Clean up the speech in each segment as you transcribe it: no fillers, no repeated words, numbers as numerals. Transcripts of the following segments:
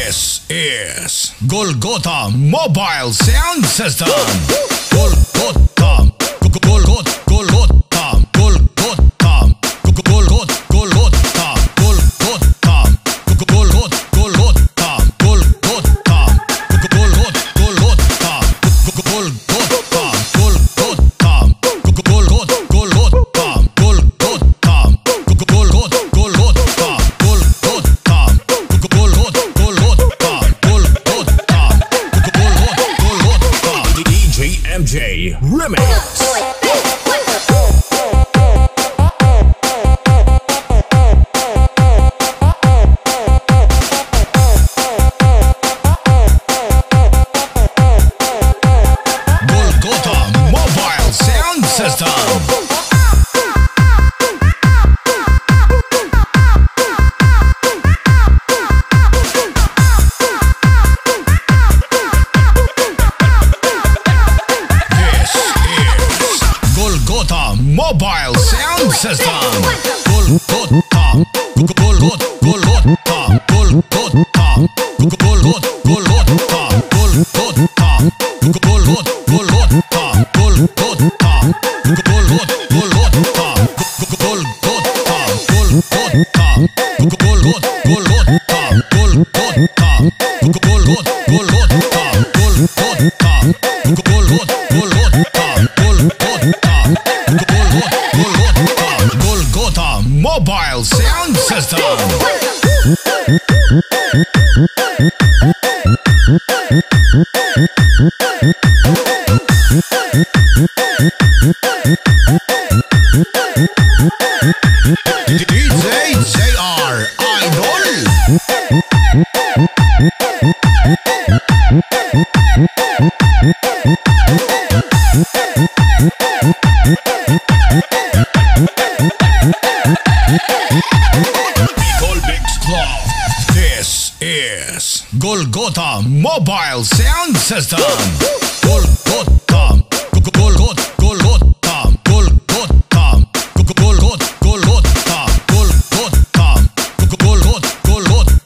This is Golgotha Mobile Sound System. Golgotha, Golgotha, Golgotha, Golgotha, Golgotha, Golgotha, Golgotha, Golgotha, Golgotha, Golgotha, MJ Remix. Golgotha Mobile Sound System. Mobile Sound System. Golgotha, Golgotha, Golgotha, Golgotha, Golgotha, Golgotha, Golgotha, Golgotha, Golgotha, Golgotha, Golgotha, Golgotha Mobile Sound System. DJ JR Idol. This is Golgotha Mobile Sound System. Golgotha, Golgotha, Golgotha, Golgotha, Golgotha, Golgotha, Golgotha, Golgotha, Golgotha, Golgotha,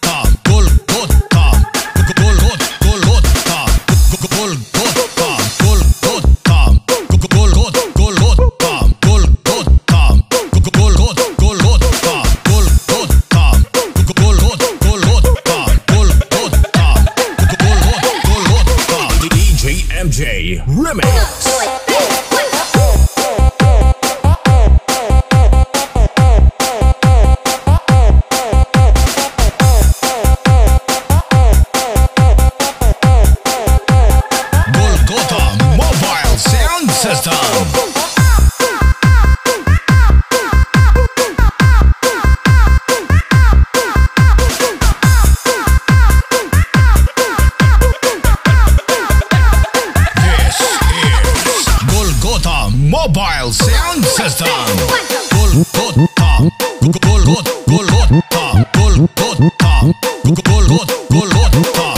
MJ Remix. Golgotha Mobile Sound System. Mobile Sound System. Golgotha, Golgotha, Golgotha, Golgotha, Golgotha, Golgotha.